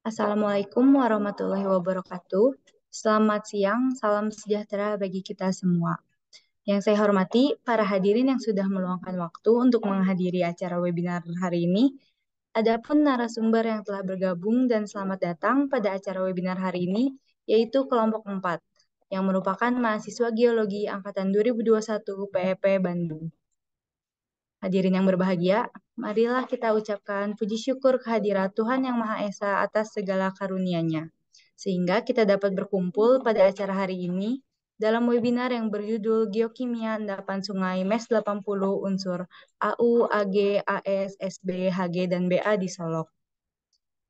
Assalamualaikum warahmatullahi wabarakatuh. Selamat siang, salam sejahtera bagi kita semua. Yang saya hormati, para hadirin yang sudah meluangkan waktu untuk menghadiri acara webinar hari ini. Adapun narasumber yang telah bergabung dan selamat datang pada acara webinar hari ini, yaitu kelompok 4, yang merupakan mahasiswa geologi angkatan 2021 PEP Bandung. Hadirin yang berbahagia, marilah kita ucapkan puji syukur kehadirat Tuhan Yang Maha Esa atas segala karunia-Nya, sehingga kita dapat berkumpul pada acara hari ini dalam webinar yang berjudul Geokimia Endapan Sungai MES 80 Unsur AU, AG, AS, SB, HG, dan BA di Solok.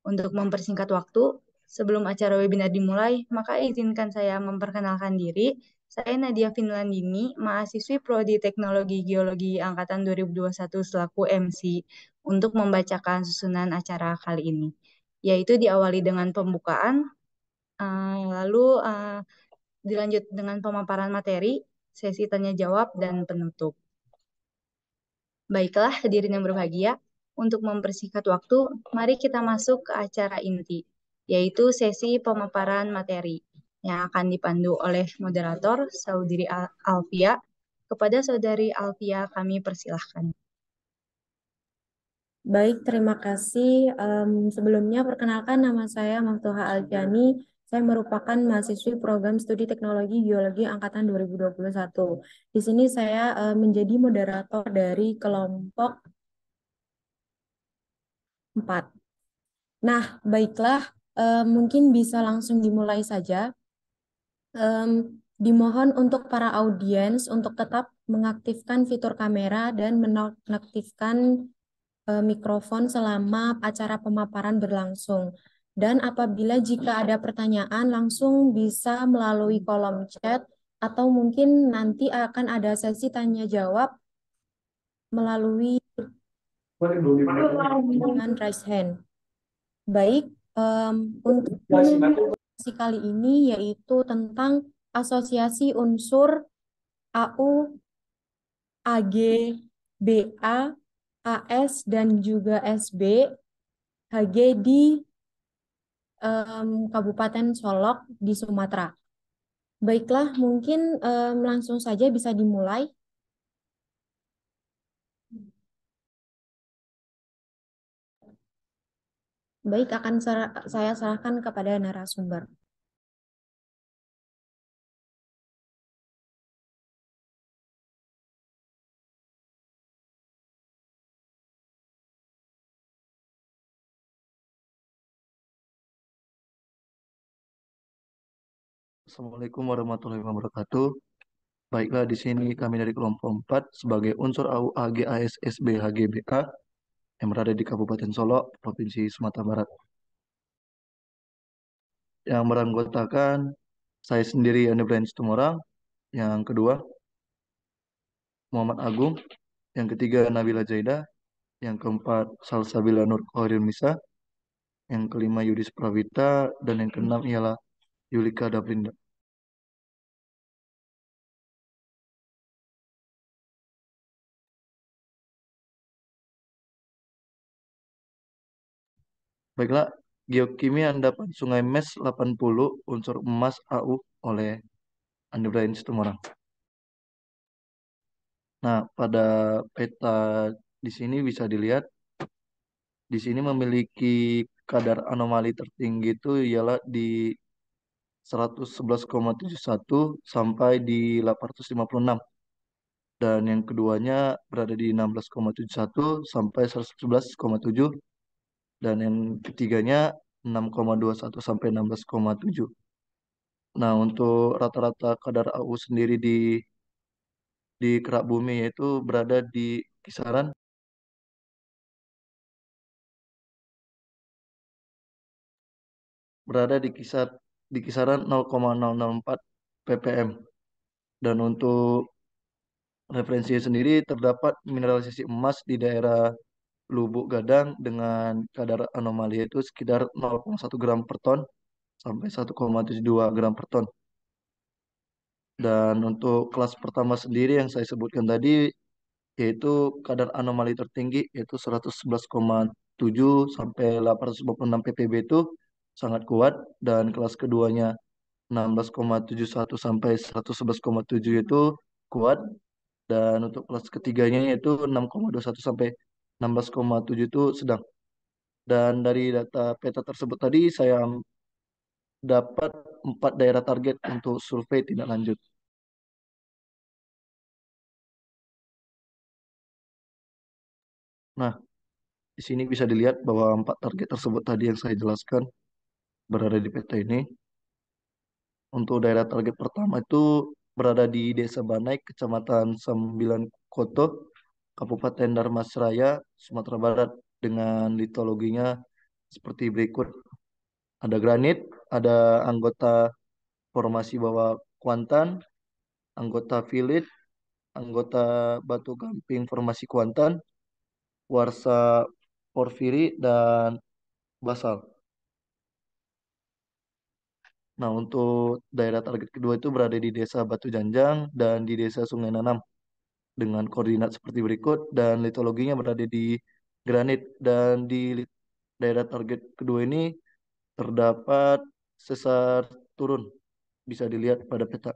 Untuk mempersingkat waktu, sebelum acara webinar dimulai, maka izinkan saya memperkenalkan diri. Saya Nadia Finlandini, mahasiswi Prodi Teknologi Geologi Angkatan 2021 selaku MC untuk membacakan susunan acara kali ini, yaitu diawali dengan pembukaan, lalu dilanjut dengan pemaparan materi, sesi tanya jawab, dan penutup. Baiklah, hadirin yang berbahagia, untuk mempersingkat waktu, mari kita masuk ke acara inti, yaitu sesi pemaparan materi, yang akan dipandu oleh moderator Saudari Alfia. Kepada Saudari Alfia, kami persilahkan. Baik, terima kasih. Sebelumnya, perkenalkan nama saya Maftuha Aljani. Saya merupakan mahasiswi program studi teknologi geologi angkatan 2021. Di sini saya menjadi moderator dari kelompok 4. Nah, baiklah, mungkin bisa langsung dimulai saja. Dimohon untuk para audiens untuk tetap mengaktifkan fitur kamera dan menonaktifkan mikrofon selama acara pemaparan berlangsung. Dan apabila jika ada pertanyaan, langsung bisa melalui kolom chat atau mungkin nanti akan ada sesi tanya jawab melalui dengan raise hand. Baik, untuk sesi kali ini yaitu tentang asosiasi unsur AU, AG, BA, AS, dan juga SB, HG di Kabupaten Solok di Sumatera. Baiklah, mungkin langsung saja bisa dimulai. Baik, akan saya serahkan kepada narasumber. Assalamualaikum warahmatullahi wabarakatuh. Baiklah, di sini kami dari kelompok 4 sebagai unsur AU, AG, AS, SB, HG, BK yang berada di Kabupaten Solok, Provinsi Sumatera Barat. Yang beranggotakan saya sendiri, Yani Brian Situmorang. Yang kedua, Muhammad Agung. Yang ketiga, Nabila Zaida. Yang keempat, Salsabila Nur Nisa. Yang kelima, Yudis Prawita. Dan yang keenam ialah Yulika Dabrinda. Baiklah, Geokimia Endapan Sungai MES 80 unsur emas AU oleh Andi Brian Situmorang. Nah, pada peta di sini bisa dilihat, di sini memiliki kadar anomali tertinggi itu ialah di 111,71 sampai di 856. Dan yang keduanya berada di 16,71 sampai 111,7. Dan yang ketiganya 6,21 sampai 16,7. Nah, untuk rata-rata kadar AU sendiri di kerak bumi yaitu berada di kisaran berada di kisaran 0,004 ppm. Dan untuk referensi sendiri terdapat mineralisasi emas di daerah Lubuk Gadang dengan kadar anomali yaitu sekitar 0,1 gram per ton sampai 1,72 gram per ton. Dan untuk kelas pertama sendiri yang saya sebutkan tadi yaitu kadar anomali tertinggi yaitu 111,7 sampai 856 ppb itu sangat kuat, dan kelas keduanya 16,71 sampai 111,7 itu kuat, dan untuk kelas ketiganya yaitu 6,21 sampai 16,7 itu sedang. Dan dari data peta tersebut tadi saya dapat 4 daerah target untuk survei tindak lanjut. Nah, di sini bisa dilihat bahwa 4 target tersebut tadi yang saya jelaskan berada di peta ini. Untuk daerah target pertama itu berada di Desa Banai, Kecamatan Sembilan Koto, Kabupaten Dharmasraya, Sumatera Barat, dengan litologinya seperti berikut. Ada granit, ada anggota formasi bawah Kuantan, anggota Filit, anggota batu gamping formasi Kuantan, Warsa Porfiri, dan Basal. Nah, untuk daerah target kedua itu berada di Desa Batu Janjang dan di Desa Sungai Nanam dengan koordinat seperti berikut, dan litologinya berada di granit, dan di daerah target kedua ini terdapat sesar turun, bisa dilihat pada peta.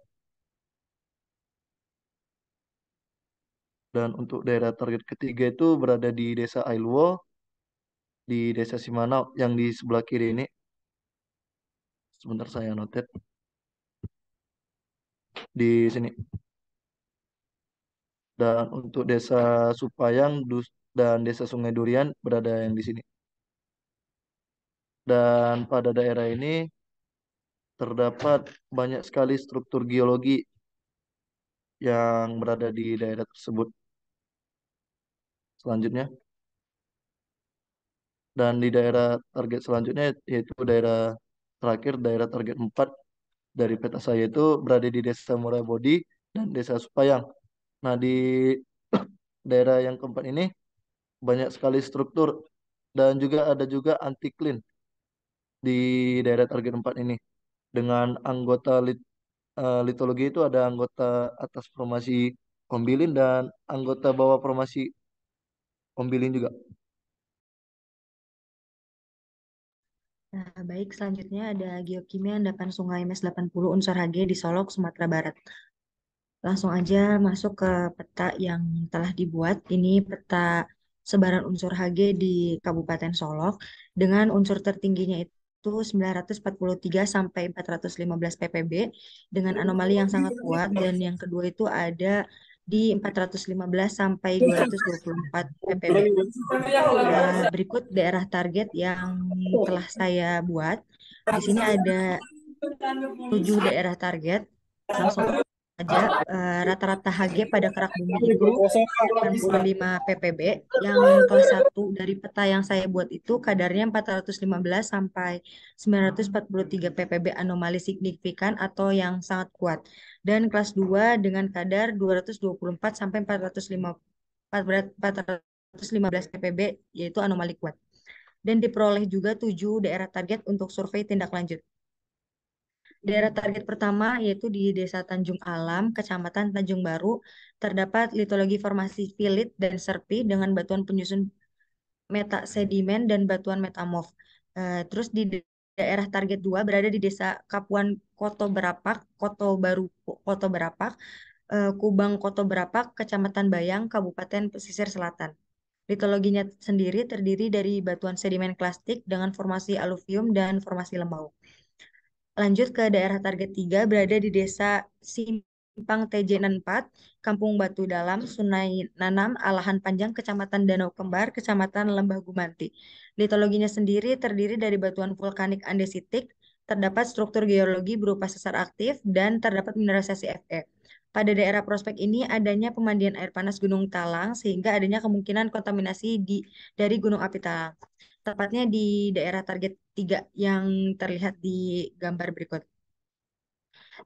Dan untuk daerah target ketiga itu berada di Desa Ailwo, di Desa Simanau yang di sebelah kiri ini. Sebentar saya notet di sini. Dan untuk Desa Supayang dan Desa Sungai Durian berada yang di sini. Dan pada daerah ini terdapat banyak sekali struktur geologi yang berada di daerah tersebut. Selanjutnya, dan di daerah target selanjutnya yaitu daerah terakhir, daerah target 4 dari peta saya itu berada di Desa Murabodi dan Desa Supayang. Nah, di daerah yang keempat ini banyak sekali struktur, dan juga ada juga anti clean di daerah target 4 ini. Dengan anggota litologi itu ada anggota atas formasi Kombilin dan anggota bawah formasi Kombilin juga. Nah, baik, selanjutnya ada geokimia endapan Sungai Mes 80 unsur Hg di Solok, Sumatera Barat. Langsung aja masuk ke peta yang telah dibuat. Ini peta sebaran unsur Hg di Kabupaten Solok dengan unsur tertingginya itu 943 sampai 415 ppb dengan anomali yang sangat kuat, dan yang kedua itu ada di 415 sampai 224 ppb. Berikut daerah target yang telah saya buat. Di sini ada 7 daerah target. Langsung aja, rata-rata Hg pada kerak bumi itu 85 ppb. Yang kelas 1 dari peta yang saya buat itu kadarnya 415 sampai 943 ppb anomali signifikan atau yang sangat kuat. Dan kelas 2 dengan kadar 224 sampai 415 ppb yaitu anomali kuat. Dan diperoleh juga 7 daerah target untuk survei tindak lanjut. Daerah target pertama yaitu di Desa Tanjung Alam, Kecamatan Tanjung Baru, terdapat litologi formasi filit dan serpi dengan batuan penyusun metasedimen dan batuan metamorf. Terus di daerah target 2 berada di Desa Kapuan Koto Berapak, Koto Baru Koto Berapak, Kubang Koto Berapak, Kecamatan Bayang, Kabupaten Pesisir Selatan. Litologinya sendiri terdiri dari batuan sedimen klastik dengan formasi aluvium dan formasi lembau. Lanjut ke daerah target 3 berada di Desa Simpang TJ4, Kampung Batu Dalam, Sungai Nanam, Alahan Panjang, Kecamatan Danau Kembar, Kecamatan Lembah Gumanti. Litologinya sendiri terdiri dari batuan vulkanik andesitik, terdapat struktur geologi berupa sesar aktif, dan terdapat mineralisasi Fe. Pada daerah prospek ini adanya pemandian air panas Gunung Talang sehingga adanya kemungkinan kontaminasi dari Gunung Api Talang. Tepatnya di daerah target 3 yang terlihat di gambar berikut.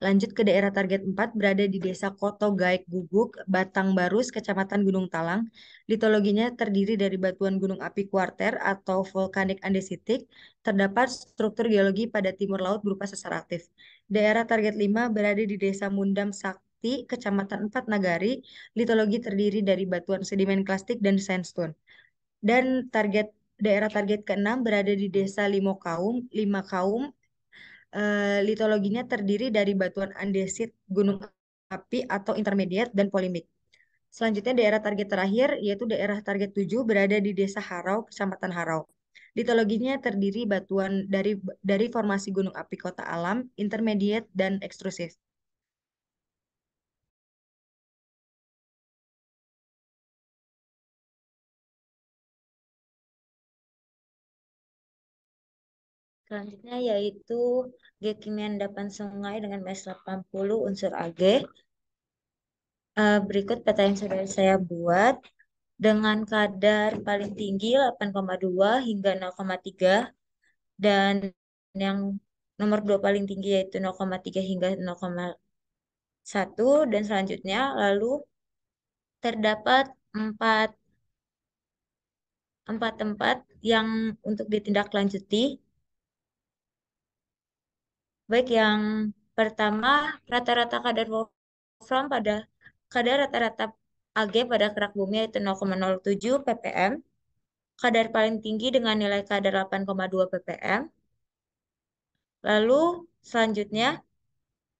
Lanjut ke daerah target 4 berada di Desa Koto Gaek Guguk, Batang Barus, Kecamatan Gunung Talang. Litologinya terdiri dari batuan gunung api kuarter atau vulkanik andesitik. Terdapat struktur geologi pada timur laut berupa sesar aktif. Daerah target 5 berada di Desa Mundam Sakti, Kecamatan 4 Nagari. Litologi terdiri dari batuan sedimen klastik dan sandstone. Dan target daerah target ke-6 berada di Desa Limokaum. Lima Kaum, litologinya terdiri dari batuan andesit, gunung api atau intermediate, dan polimik. Selanjutnya daerah target terakhir yaitu daerah target 7 berada di Desa Harau, Kecamatan Harau. Litologinya terdiri batuan dari formasi gunung api kota alam, intermediate, dan ekstrusif. Selanjutnya yaitu geokimia endapan sungai dengan MES 80 unsur Ag. Berikut peta yang sudah saya buat dengan kadar paling tinggi 8,2 hingga 0,3 dan yang nomor 2 paling tinggi yaitu 0,3 hingga 0,1 dan selanjutnya lalu terdapat empat tempat yang untuk ditindaklanjuti. Baik, yang pertama, rata-rata kadar wolfram pada kadar rata-rata Ag pada kerak bumi yaitu 0,07 ppm. Kadar paling tinggi dengan nilai kadar 8,2 ppm. Lalu selanjutnya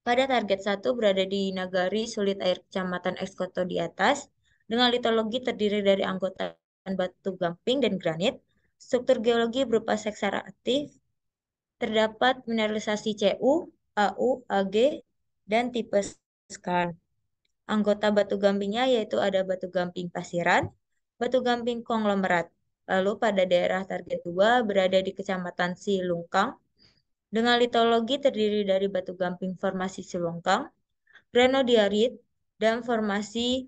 pada target 1 berada di Nagari Sulit Air Kecamatan Ekskoto di atas dengan litologi terdiri dari anggota batu gamping dan granit. Struktur geologi berupa seksara aktif. Terdapat mineralisasi Cu, Au, Ag, dan tipe skarn. Anggota batu gampingnya yaitu ada batu gamping pasiran, batu gamping konglomerat. Lalu pada daerah target 2 berada di Kecamatan Silungkang dengan litologi terdiri dari batu gamping formasi Silungkang, granodiarit, dan formasi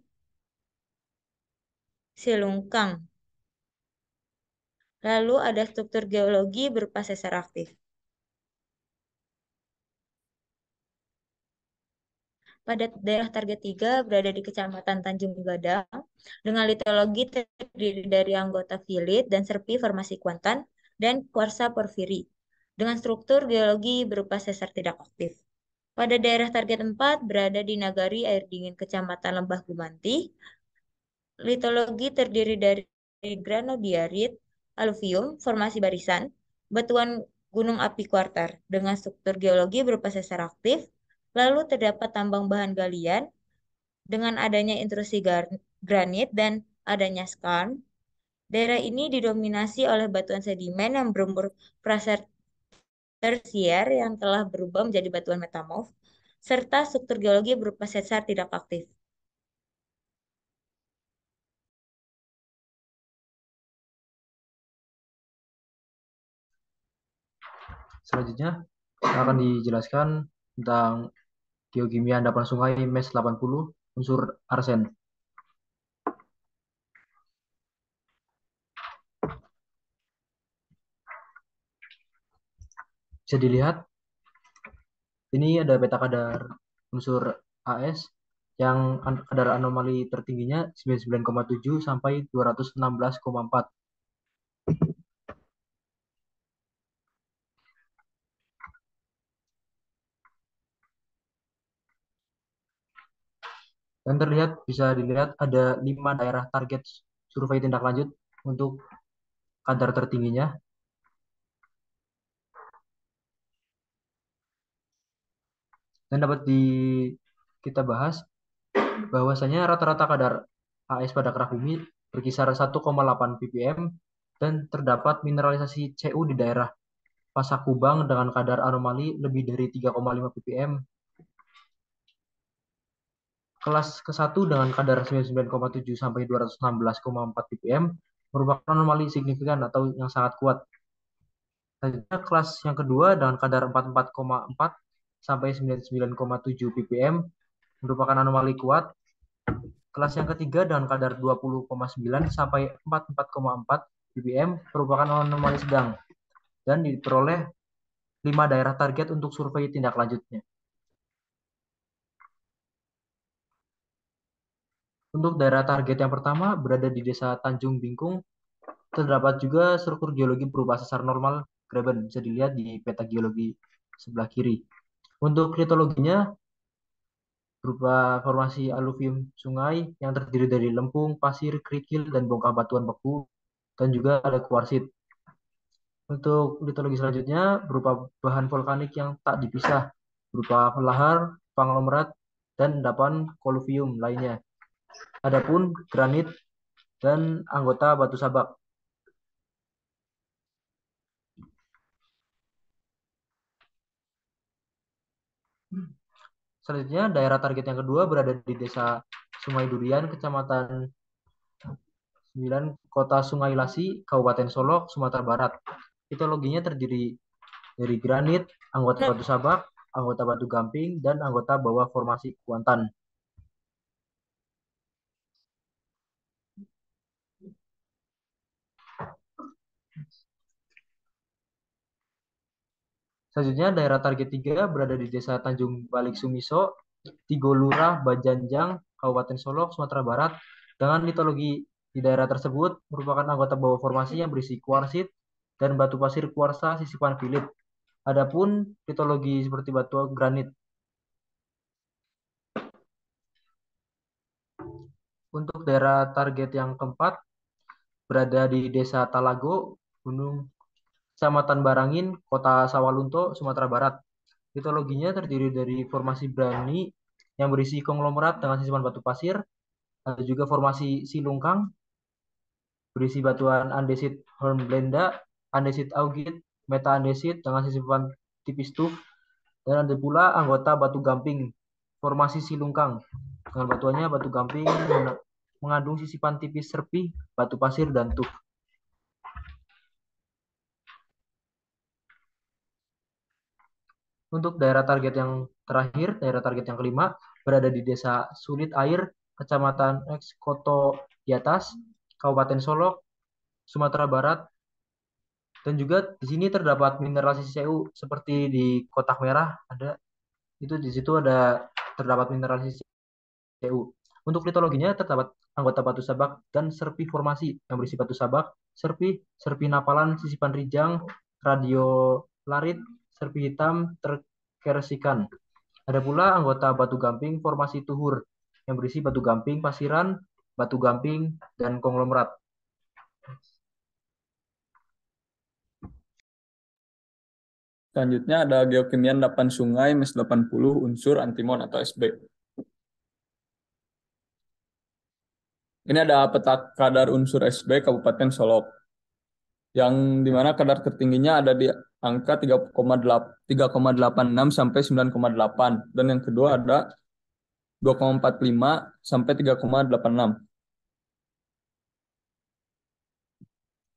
Silungkang. Lalu ada struktur geologi berupa sesar aktif. Pada daerah target 3 berada di Kecamatan Tanjung Gadang dengan litologi terdiri dari anggota filit dan serpi formasi kuantan dan kuarsa porfiri dengan struktur geologi berupa sesar tidak aktif. Pada daerah target 4 berada di Nagari Air Dingin Kecamatan Lembah Gumanti. Litologi terdiri dari granodiarit, aluvium, formasi barisan, batuan gunung api kuarter dengan struktur geologi berupa sesar aktif. Lalu terdapat tambang bahan galian dengan adanya intrusi granit dan adanya skarn. Daerah ini didominasi oleh batuan sedimen yang berumur praser tersier yang telah berubah menjadi batuan metamorf, serta struktur geologi berupa sesar tidak aktif. Selanjutnya akan dijelaskan tentang geokimia endapan sungai MES 80 unsur arsen. Bisa dilihat ini ada peta kadar unsur AS yang kadar anomali tertingginya 99,7 sampai 216,4. Dan bisa dilihat ada 5 daerah target survei tindak lanjut untuk kadar tertingginya. Dan dapat kita bahas bahwasanya rata-rata kadar AS pada kerak bumi berkisar 1,8 ppm dan terdapat mineralisasi Cu di daerah Pasak Kubang dengan kadar anomali lebih dari 3,5 ppm. Kelas ke-1 dengan kadar 99,7 sampai 216,4 ppm merupakan anomali signifikan atau yang sangat kuat. Selanjutnya kelas yang kedua dengan kadar 44,4 sampai 99,7 ppm merupakan anomali kuat. Kelas yang ketiga dengan kadar 20,9 sampai 44,4 ppm merupakan anomali sedang dan diperoleh 5 daerah target untuk survei tindak lanjutnya. Untuk daerah target yang pertama berada di Desa Tanjung Bingkung, terdapat juga struktur geologi berupa sesar normal graben, bisa dilihat di peta geologi sebelah kiri. Untuk litologinya berupa formasi aluvium sungai yang terdiri dari lempung, pasir, kerikil, dan bongkah batuan beku, dan juga ada kuarsit. Untuk litologi selanjutnya berupa bahan vulkanik yang tak dipisah, berupa lahar, konglomerat, dan endapan koluvium lainnya. Adapun granit dan anggota batu sabak. Selanjutnya, daerah target yang kedua berada di Desa Sungai Durian, Kecamatan 9, Kota Sungai Lasi, Kabupaten Solok, Sumatera Barat. Litologinya terdiri dari granit, anggota batu sabak, anggota batu gamping, dan anggota bawah formasi Kuantan. Selanjutnya, daerah target 3 berada di Desa Tanjung Balik Sumiso, Tigolurah, Bajanjang, Kabupaten Solok, Sumatera Barat. Dengan litologi di daerah tersebut merupakan anggota bawah formasi yang berisi kuarsit dan batu pasir kuarsa sisipan Philip. Adapun litologi seperti batu granit. Untuk daerah target yang keempat berada di Desa Talago, Gunung Kecamatan Barangin, Kota Sawalunto, Sumatera Barat. Litologinya terdiri dari formasi Brani yang berisi konglomerat dengan sisipan batu pasir, ada juga formasi Silungkang berisi batuan andesit Hornblenda, andesit Augit, meta andesit dengan sisipan tipis tuf, dan ada pula anggota batu gamping formasi Silungkang dengan batuannya batu gamping mengandung sisipan tipis serpih, batu pasir, dan tuf. Untuk daerah target yang terakhir, daerah target yang kelima, berada di Desa Sulit Air, Kecamatan Koto di Atas, Kabupaten Solok, Sumatera Barat. Dan juga di sini terdapat mineralisasi CU seperti di kotak merah ada, itu di situ ada terdapat mineralisasi CU. Untuk litologinya terdapat anggota batu sabak dan serpi formasi yang berisi batu sabak, serpi napalan, sisipan rijang, radiolarit, serpi hitam terkeresikan. Ada pula anggota batu gamping formasi tuhur yang berisi batu gamping pasiran, batu gamping, dan konglomerat. Selanjutnya ada geokimia endapan sungai MES 80 unsur antimon atau SB. Ini ada peta kadar unsur SB Kabupaten Solok, yang dimana kadar tertingginya ada di angka 3,86 sampai 9,8, dan yang kedua ada 2,45 sampai 3,86.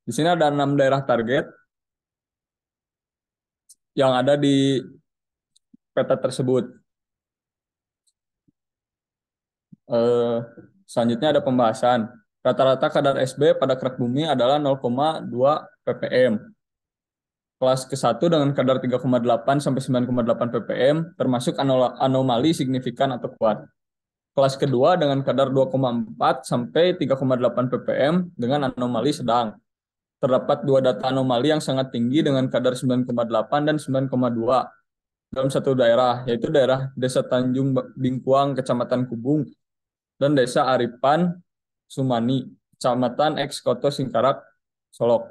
Di sini ada 6 daerah target yang ada di peta tersebut. Selanjutnya ada pembahasan. Rata-rata kadar SB pada kerak bumi adalah 0,2 ppm. Kelas ke-1 dengan kadar 3,8 sampai 9,8 ppm termasuk anomali signifikan atau kuat. Kelas kedua dengan kadar 2,4 sampai 3,8 ppm dengan anomali sedang. Terdapat 2 data anomali yang sangat tinggi dengan kadar 9,8 dan 9,2 dalam satu daerah, yaitu daerah Desa Tanjung Bingkuang, Kecamatan Kubung, dan Desa Aripan Sumani, Kecamatan Koto Singkarak, Solok.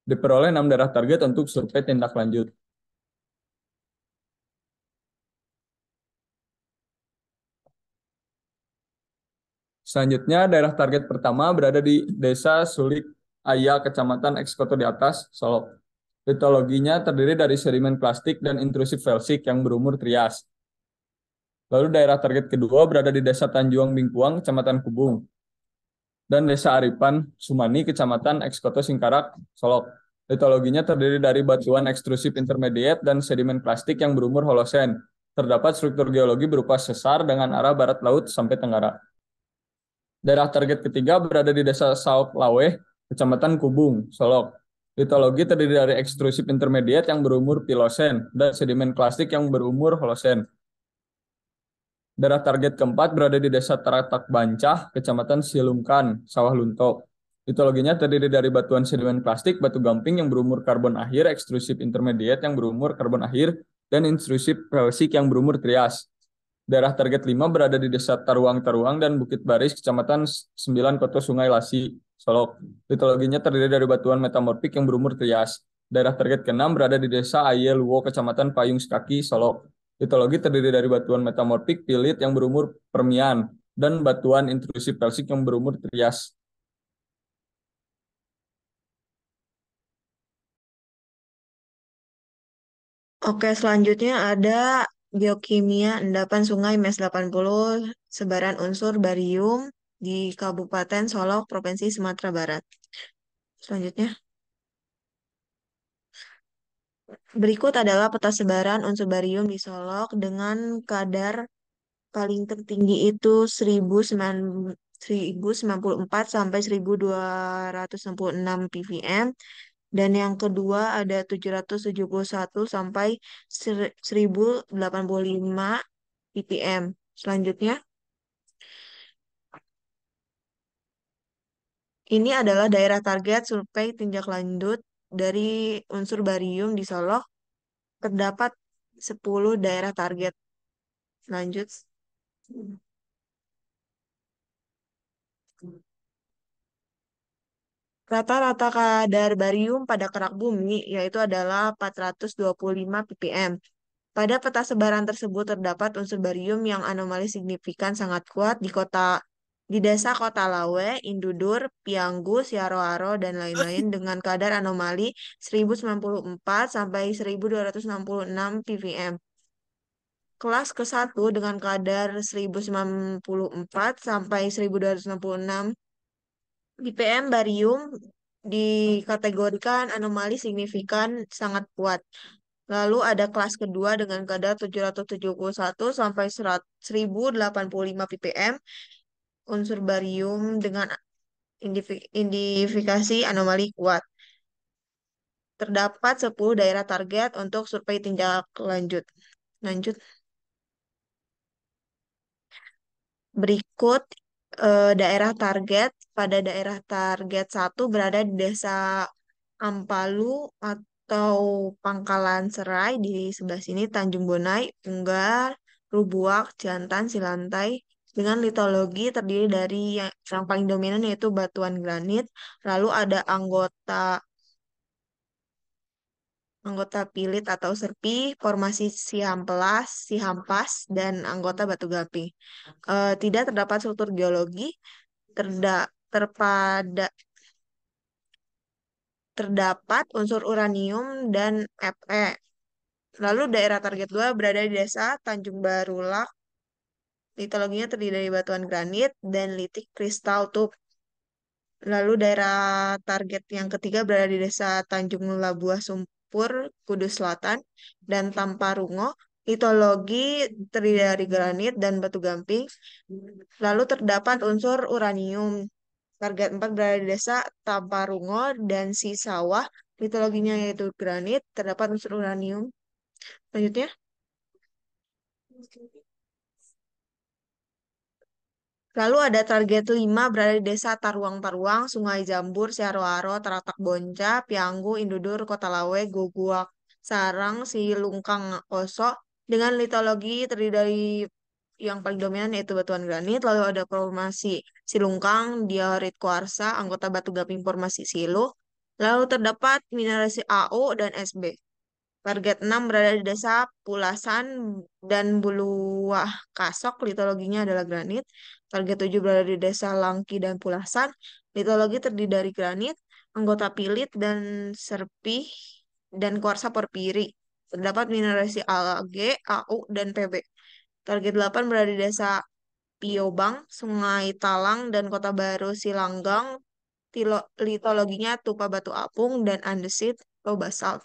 Diperoleh 6 daerah target untuk survei tindak lanjut. Selanjutnya, daerah target pertama berada di Desa Sulik Aya, Kecamatan Koto di Atas, Solok. Litologinya terdiri dari sedimen plastik dan intrusif felsik yang berumur Trias. Lalu daerah target kedua berada di Desa Tanjuang Bingkuang, Kecamatan Kubung, dan Desa Aripan Sumani, Kecamatan Koto Singkarak, Solok. Litologinya terdiri dari batuan ekstrusif intermediate dan sedimen plastik yang berumur Holosen. Terdapat struktur geologi berupa sesar dengan arah barat laut sampai tenggara. Daerah target ketiga berada di Desa Sauk Laweh, Kecamatan Kubung, Solok. Litologi terdiri dari ekstrusif intermediate yang berumur Pilosen dan sedimen plastik yang berumur Holosen. Daerah target keempat berada di Desa Taratak Bancah, Kecamatan Silungkan, Sawah Lunto. Litologinya terdiri dari batuan sedimen plastik, batu gamping yang berumur karbon akhir, ekstrusif intermediate yang berumur karbon akhir, dan intrusif felsik yang berumur Trias. Daerah target 5 berada di Desa Taruang-Taruang dan Bukit Baris, Kecamatan 9, Koto Sungai Lasi, Solok. Litologinya terdiri dari batuan metamorfik yang berumur Trias. Daerah target ke-6 berada di Desa Ayeluwo, Kecamatan Payung Sekaki, Solok. Litologi terdiri dari batuan metamorfik pilit yang berumur Permian dan batuan intrusif felsik yang berumur Trias. Oke, selanjutnya ada geokimia endapan sungai MES 80 sebaran unsur barium di Kabupaten Solok, Provinsi Sumatera Barat. Selanjutnya, berikut adalah peta sebaran unsur barium di Solok dengan kadar paling tertinggi itu 1094 sampai 1266 ppm. Dan yang kedua ada 771 sampai 1085 ppm. Selanjutnya, ini adalah daerah target survei tinjak lanjut dari unsur barium di Solok. Terdapat 10 daerah target. Lanjut. Rata-rata kadar barium pada kerak bumi yaitu adalah 425 ppm. Pada peta sebaran tersebut terdapat unsur barium yang anomali signifikan sangat kuat di desa Kota Lawe, Indudur, Pianggu, Siaroaro, dan lain-lain dengan kadar anomali 1094 sampai 1266 ppm. Kelas ke-1 dengan kadar 1094 sampai 1266 ppm barium dikategorikan anomali signifikan sangat kuat. Lalu ada kelas kedua dengan kadar 771 sampai 1085 ppm unsur barium dengan identifikasi anomali kuat. Terdapat 10 daerah target untuk survei tinjak lanjut. Lanjut. Berikut daerah target. Pada daerah target 1 berada di Desa Ampalu atau Pangkalan Serai di sebelah sini, Tanjung Bonai, Unggal, Rubuak, Jantan, Silantai dengan litologi terdiri dari yang paling dominan yaitu batuan granit. Lalu ada anggota pilit atau serpi, formasi Sihampas, dan anggota batu gamping. Tidak terdapat struktur geologi, terpada terdapat unsur uranium dan Fe. Lalu daerah target 2 berada di Desa Tanjung Barulak. Litologinya terdiri dari batuan granit dan litik kristal tuff. Lalu daerah target yang ketiga berada di Desa Tanjung Labuah Sumpur, Kudus Selatan, dan Tamparungo. Litologi terdiri dari granit dan batu gamping. Lalu terdapat unsur uranium. Target 4 berada di Desa Tamparungo dan Sisawah. Litologinya yaitu granit, terdapat unsur uranium. Selanjutnya. Lalu ada target 5 berada di Desa Taruang-Taruang, Sungai Jambur, Siaroaro, Taratak Bonca, Pianggu, Indudur, Kota Lawe, Goguak, Sarang, Silungkang, Oso, dengan litologi terdiri dari yang paling dominan yaitu batuan granit, lalu ada formasi Silungkang, diorit kuarsa, anggota batu gamping formasi Silo, lalu terdapat minerasi AU dan SB. Target 6 berada di Desa Pulasan dan Buluwah Kasok, litologinya adalah granit. Target 7 berada di Desa Langki dan Pulasan, litologi terdiri dari granit, anggota pilit dan serpih, dan kuarsa porfiri. Terdapat minerasi Ag, AU, dan Pb. Target 8 berada di Desa Piobang, Sungai Talang, dan Kota Baru Silanggang. Litologinya tupa batu apung dan andesit atau basalt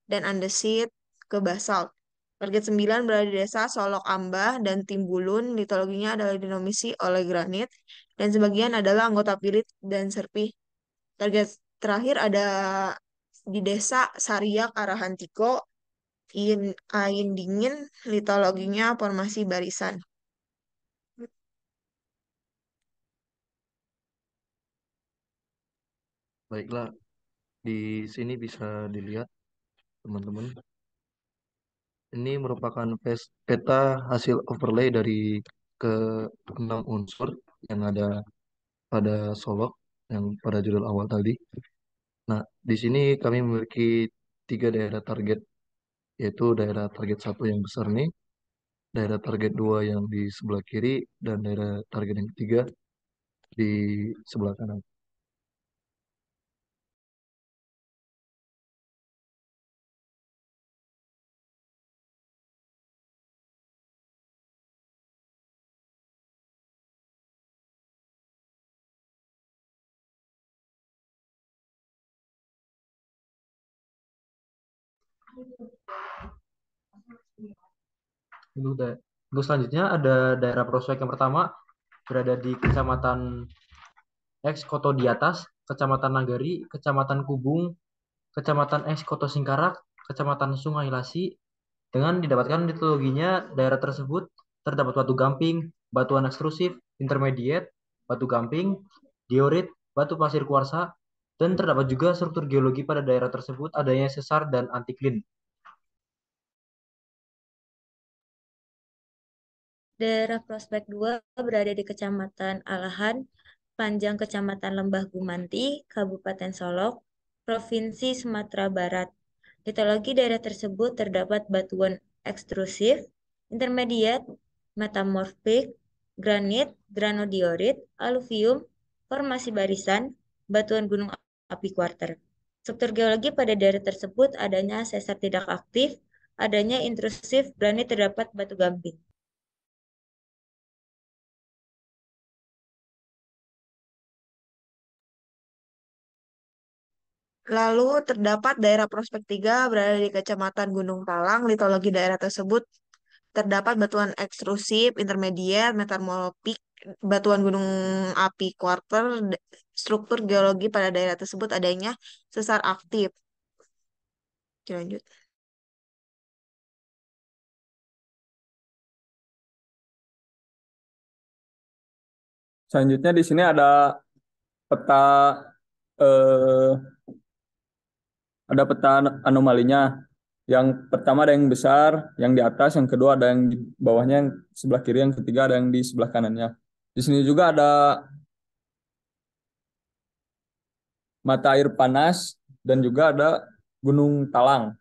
dan andesit ke basalt. Target 9 berada di Desa Solok Ambah dan Timbulun. Litologinya adalah dinomisi oleh granit dan sebagian adalah anggota pilit dan serpih. Target terakhir ada di Desa Sariak Arahantiko, Ain Dingin. Litologinya formasi barisan. Baiklah, di sini bisa dilihat teman-teman. Ini merupakan peta hasil overlay dari ke-6 unsur yang ada pada Solok yang pada judul awal tadi. Nah, di sini kami memiliki 3 daerah target, yaitu daerah target 1 yang besar nih, daerah target 2 yang di sebelah kiri, dan daerah target yang ketiga di sebelah kanan. Untuk selanjutnya ada daerah prospek yang pertama berada di Kecamatan X Koto di atas, Kecamatan Nagari, Kecamatan Kubung, Kecamatan X Koto Singkarak, Kecamatan Sungai Lasi. Dengan didapatkan litologinya, daerah tersebut terdapat batu gamping, batuan ekstrusif, intermediate, batu gamping, diorit, batu pasir kuarsa, dan terdapat juga struktur geologi pada daerah tersebut adanya sesar dan antiklin. Daerah Prospek 2 berada di Kecamatan Alahan, Panjang Kecamatan Lembah Gumanti, Kabupaten Solok, Provinsi Sumatera Barat. Litologi daerah tersebut terdapat batuan ekstrusif, intermediate, metamorfik, granit, granodiorit, aluvium, formasi barisan, batuan gunung api kuarter. Struktur geologi pada daerah tersebut adanya sesar tidak aktif, adanya intrusif granit, terdapat batu gamping. Lalu terdapat daerah Prospek 3 berada di Kecamatan Gunung Talang. Litologi daerah tersebut terdapat batuan ekstrusif, intermediate, metamorfik, batuan gunung api kuarter. Struktur geologi pada daerah tersebut adanya sesar aktif. Lanjut. Selanjutnya di sini ada peta eh, anomalinya. Yang pertama ada yang besar, yang di atas, yang kedua ada yang di bawahnya, yang sebelah kiri, yang ketiga ada yang di sebelah kanannya. Di sini juga ada mata air panas dan juga ada Gunung Talang.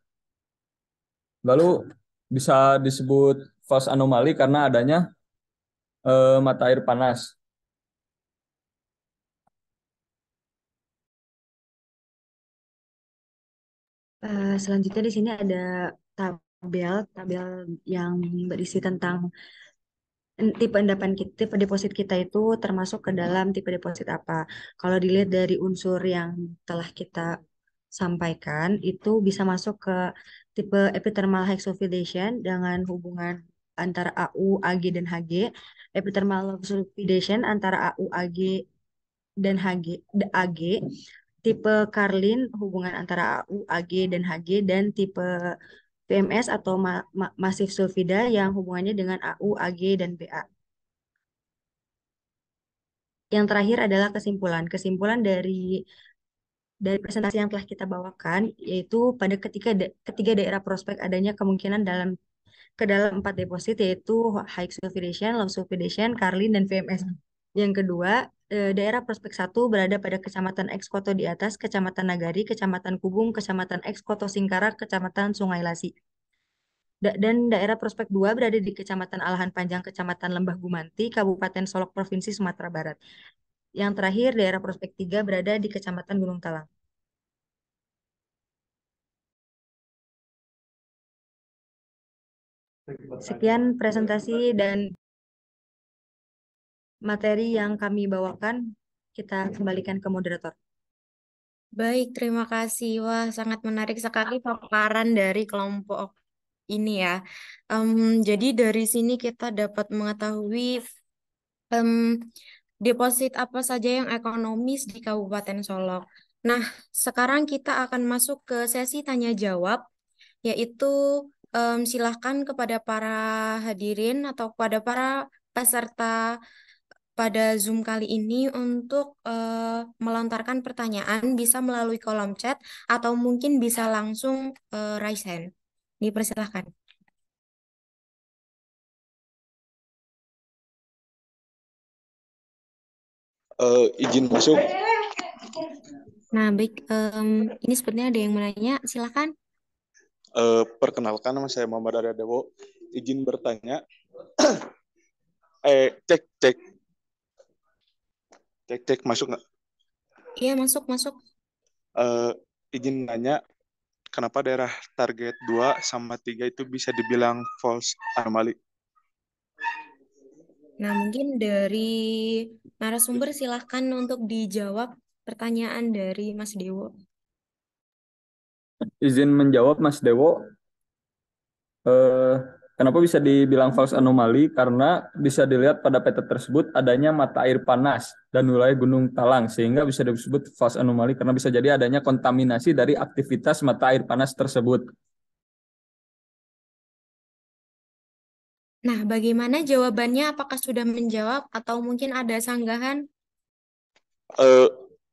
Lalu bisa disebut false anomali karena adanya mata air panas. Selanjutnya di sini ada tabel yang berisi tentang tipe endapan kita, tipe deposit kita itu termasuk ke dalam tipe deposit apa. Kalau dilihat dari unsur yang telah kita sampaikan, itu bisa masuk ke tipe epithermal hexophilation dengan hubungan antara AU, AG, dan HG, epithermal sulfidation antara AU, AG, dan AG, tipe Carlin hubungan antara AU, AG, dan HG, dan tipe PMS atau masif sulfida yang hubungannya dengan AU, AG, dan BA. Yang terakhir adalah kesimpulan. Kesimpulan dari presentasi yang telah kita bawakan, yaitu pada ketiga daerah prospek adanya kemungkinan ke dalam 4 deposit, yaitu high sulfidation, low sulfidation, Carlin, dan VMS. Yang kedua, daerah prospek 1 berada pada Kecamatan X Koto di atas, Kecamatan Nagari, Kecamatan Kubung, Kecamatan X Koto Singkarak, Kecamatan Sungai Lasi. Dan daerah prospek 2 berada di Kecamatan Alahan Panjang, Kecamatan Lembah Gumanti, Kabupaten Solok, Provinsi Sumatera Barat. Yang terakhir, daerah prospek 3 berada di Kecamatan Gunung Talang. Sekian presentasi dan materi yang kami bawakan. Kita kembalikan ke moderator. Baik, terima kasih. Wah, sangat menarik sekali paparan dari kelompok ini ya. Jadi dari sini kita dapat mengetahui em, deposit apa saja yang ekonomis di Kabupaten Solok. Nah, sekarang kita akan masuk ke sesi tanya jawab, yaitu silahkan kepada para hadirin atau kepada para peserta pada Zoom kali ini untuk melontarkan pertanyaan, bisa melalui kolom chat atau mungkin bisa langsung raise hand. Dipersilahkan. Izin masuk. Nah, baik. Ini sepertinya ada yang menanya. Silakan. Perkenalkan, nama saya Muhammad Arya Dewo. Izin bertanya. Cek, cek. Cek, cek. Masuk nggak? Iya, masuk. Izin nanya, kenapa daerah target 2 sama 3 itu bisa dibilang false anomaly? Nah, mungkin dari narasumber silahkan untuk dijawab pertanyaan dari Mas Dewo. Izin menjawab Mas Dewo. Kenapa bisa dibilang false anomaly? Karena bisa dilihat pada peta tersebut adanya mata air panas dan wilayah Gunung Talang, sehingga bisa disebut false anomaly karena bisa jadi adanya kontaminasi dari aktivitas mata air panas tersebut. Nah, bagaimana jawabannya? Apakah sudah menjawab atau mungkin ada sanggahan?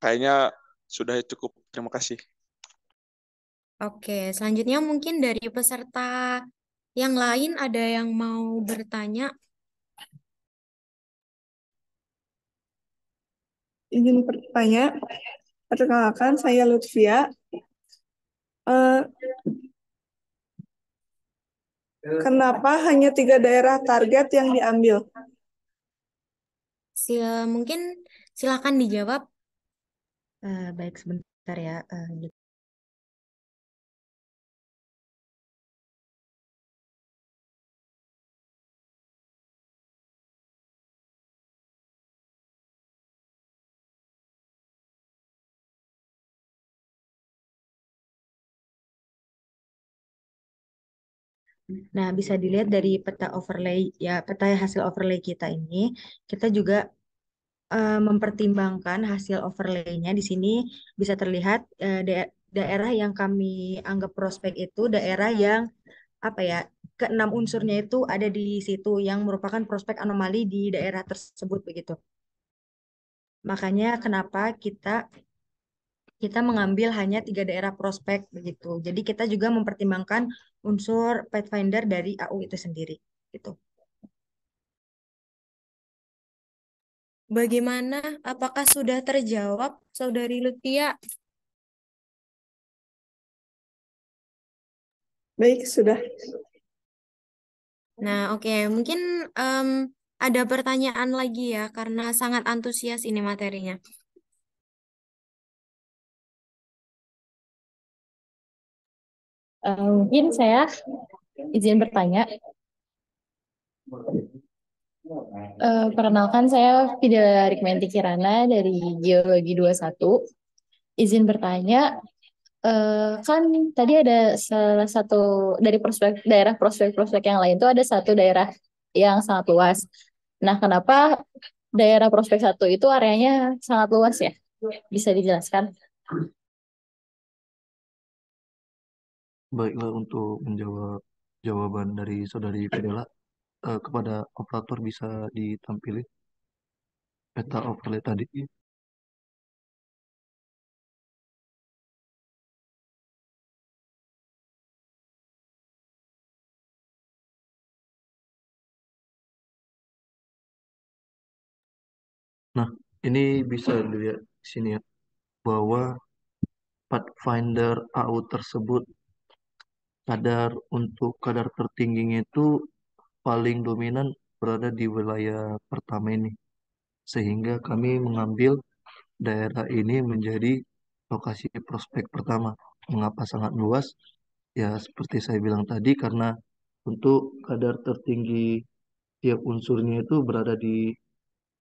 Kayaknya sudah cukup. Terima kasih. Oke, selanjutnya mungkin dari peserta yang lain ada yang mau bertanya? Izin bertanya, perkenalkan saya Lutfia. Kenapa hanya 3 daerah target yang diambil? Mungkin silakan dijawab. Baik, sebentar ya. Nah, bisa dilihat dari peta overlay ya, peta hasil overlay kita ini, kita juga mempertimbangkan hasil overlay-nya di sini bisa terlihat daerah yang kami anggap prospek itu daerah yang apa ya, keenam unsurnya itu ada di situ yang merupakan prospek anomali di daerah tersebut begitu. Makanya kenapa kita mengambil hanya 3 daerah prospek begitu. Jadi kita juga mempertimbangkan unsur Pathfinder dari AU itu sendiri gitu. Bagaimana? Apakah sudah terjawab, Saudari Lutfia? Baik, sudah. Nah, oke. Mungkin ada pertanyaan lagi ya, karena sangat antusias ini materinya. Mungkin saya izin bertanya. Perkenalkan saya Fidela Rikmenti Kirana dari Geologi 21. Izin bertanya, kan tadi ada salah satu dari daerah prospek-prospek yang lain itu ada satu daerah yang sangat luas. Nah, kenapa daerah prospek 1 itu areanya sangat luas ya? Bisa dijelaskan? Baiklah, untuk menjawab jawaban dari Saudari Fidela, kepada operator bisa ditampilkan peta overlay tadi. Nah, ini bisa dilihat di sini ya, bahwa Pathfinder AU tersebut kadar tertingginya itu paling dominan berada di wilayah pertama ini. Sehingga kami mengambil daerah ini menjadi lokasi prospek pertama. Mengapa sangat luas? Ya, seperti saya bilang tadi, karena untuk kadar tertinggi tiap unsurnya itu berada di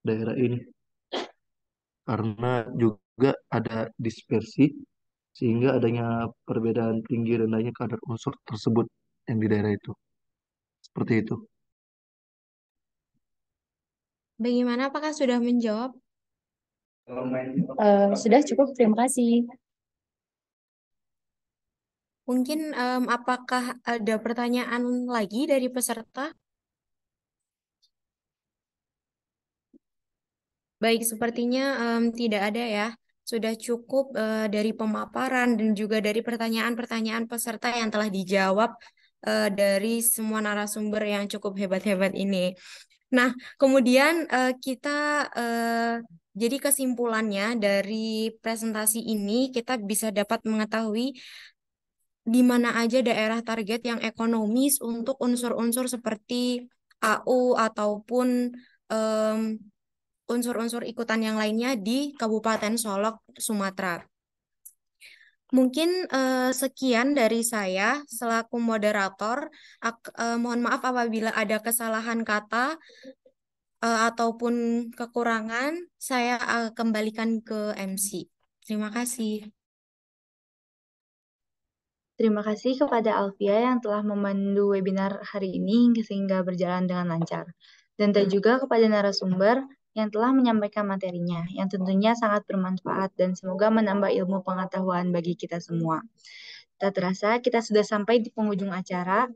daerah ini. Karena juga ada dispersi, sehingga adanya perbedaan tinggi rendahnya kadar unsur tersebut yang di daerah itu. Seperti itu. Bagaimana? Apakah sudah menjawab? Sudah cukup, terima kasih. Mungkin apakah ada pertanyaan lagi dari peserta? Baik, sepertinya tidak ada ya. Sudah cukup dari pemaparan dan juga dari pertanyaan-pertanyaan peserta yang telah dijawab dari semua narasumber yang cukup hebat-hebat ini. Nah, kemudian kita jadi kesimpulannya dari presentasi ini kita bisa dapat mengetahui di mana aja daerah target yang ekonomis untuk unsur-unsur seperti AU ataupun em, unsur-unsur ikutan yang lainnya di Kabupaten Solok, Sumatera. Mungkin sekian dari saya selaku moderator. Mohon maaf apabila ada kesalahan kata ataupun kekurangan. Saya kembalikan ke MC. Terima kasih. Terima kasih kepada Alfia yang telah memandu webinar hari ini sehingga berjalan dengan lancar. Dan juga kepada narasumber yang telah menyampaikan materinya, yang tentunya sangat bermanfaat dan semoga menambah ilmu pengetahuan bagi kita semua. Tak terasa, kita sudah sampai di penghujung acara.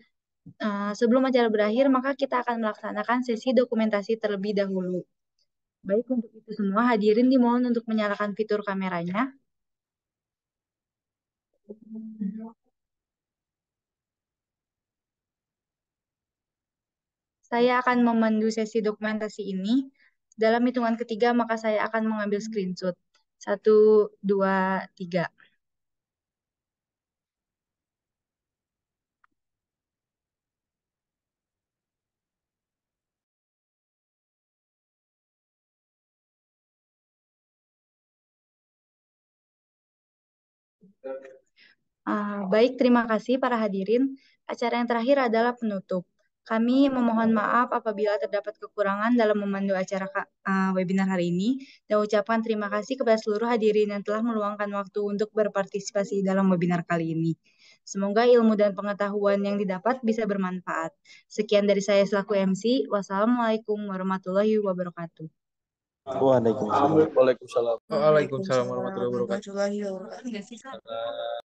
Sebelum acara berakhir, maka kita akan melaksanakan sesi dokumentasi terlebih dahulu. Baik, untuk itu semua hadirin dimohon untuk menyalakan fitur kameranya. Saya akan memandu sesi dokumentasi ini. Dalam hitungan ketiga, maka saya akan mengambil screenshot. 1, 2, 3. Baik, terima kasih para hadirin. Acara yang terakhir adalah penutup. Kami memohon maaf apabila terdapat kekurangan dalam memandu acara webinar hari ini dan ucapkan terima kasih kepada seluruh hadirin yang telah meluangkan waktu untuk berpartisipasi dalam webinar kali ini. Semoga ilmu dan pengetahuan yang didapat bisa bermanfaat. Sekian dari saya selaku MC. Wassalamualaikum warahmatullahi wabarakatuh. Waalaikumsalam. Waalaikumsalam. Waalaikumsalam warahmatullahi wabarakatuh. warahmatullahi wabarakatuh.